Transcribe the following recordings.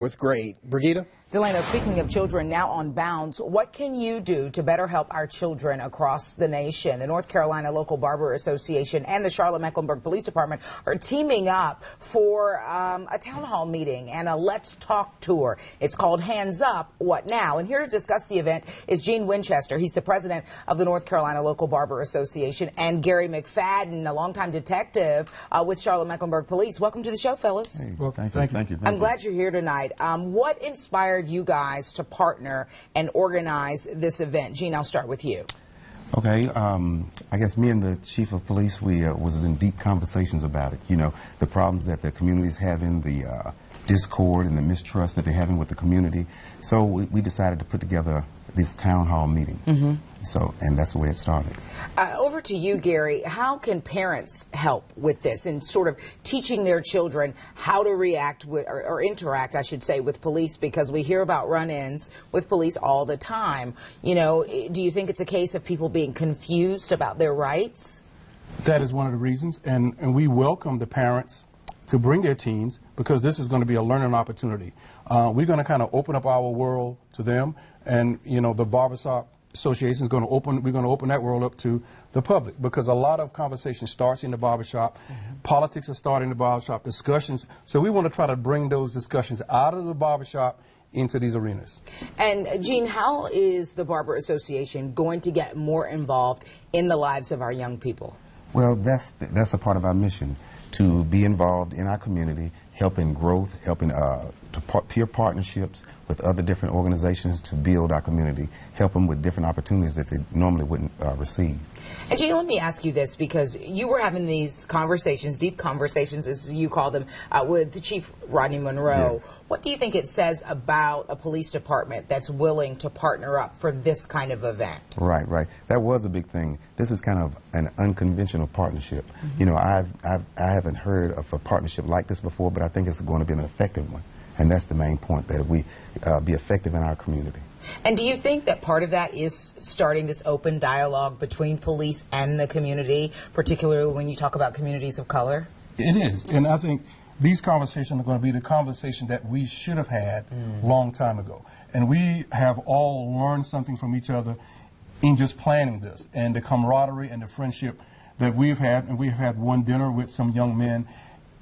With great. Brigida? Delano, speaking of children now on bounds, what can you do to better help our children across the nation? The North Carolina Local Barber Association and the Charlotte-Mecklenburg Police Department are teaming up for a town hall meeting and a Let's Talk tour. It's called Hands Up, What Now? And here to discuss the event is Gene Winchester. He's the president of the North Carolina Local Barber Association, and Gary McFadden, a longtime detective with Charlotte-Mecklenburg Police. Welcome to the show, fellas. Hey, well, thank you. I'm glad you're here tonight. What inspired you guys to partner and organize this event? Gene, I'll start with you. Okay, I guess me and the chief of police, we was in deep conversations about it. You know, the problems that the community is having, the discord and the mistrust that they're having with the community. So we decided to put together this town hall meeting. And that's the way it started. Over to you, Gary. How can parents help with this and sort of teaching their children how to react with, or interact, I should say, with police? Because we hear about run-ins with police all the time. You know, do you think it's a case of people being confused about their rights? That is one of the reasons, and we welcome the parents to bring their teens, because this is going to be a learning opportunity. We're going to kind of open up our world to them, and you know, the Barbershop Association is going to open. We're going to open that world up to the public, because a lot of conversation starts in the barbershop. Politics are starting in the barbershop, discussions. So we want to try to bring those discussions out of the barbershop into these arenas. And Gene, how is the Barber Association going to get more involved in the lives of our young people? Well, that's a part of our mission, to be involved in our community, helping growth, helping peer partnerships with other different organizations to build our community, help them with different opportunities that they normally wouldn't receive. And Gene, let me ask you this, because you were having these conversations, deep conversations, as you call them, with the Chief Rodney Monroe. Yes. What do you think it says about a police department that's willing to partner up for this kind of event? Right. That was a big thing. This is kind of an unconventional partnership. You know, I haven't heard of a partnership like this before, but I think it's going to be an effective one. And that's the main point, that we be effective in our community. And do you think that part of that is starting this open dialogue between police and the community, particularly when you talk about communities of color? It is, and I think these conversations are going to be the conversation that we should have had long time ago. And we have all learned something from each other in just planning this, and the camaraderie and the friendship that we've had. And we've had one dinner with some young men,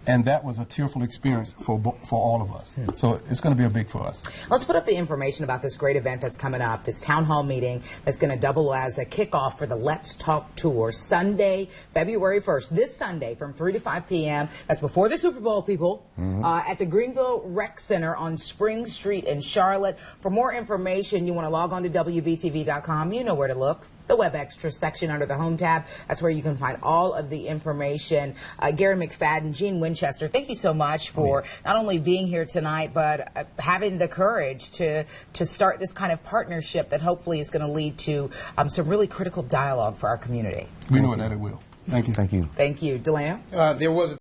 and that was a tearful experience for all of us. So it's going to be a big for us. Let's put up the information about this great event that's coming up, this town hall meeting that's going to double as a kickoff for the Let's Talk tour, Sunday, February 1st, this Sunday from 3 to 5 p.m. That's before the Super Bowl, people, at the Greenville Rec Center on Spring Street in Charlotte. For more information, you want to log on to WBTV.com. You know where to look. The Web Extras section under the Home tab. That's where you can find all of the information. Gary McFadden, Gene Winchester, thank you so much for not only being here tonight, but having the courage to start this kind of partnership that hopefully is going to lead to some really critical dialogue for our community. We know that it will. Thank you. Thank you. Thank you. Delano? There was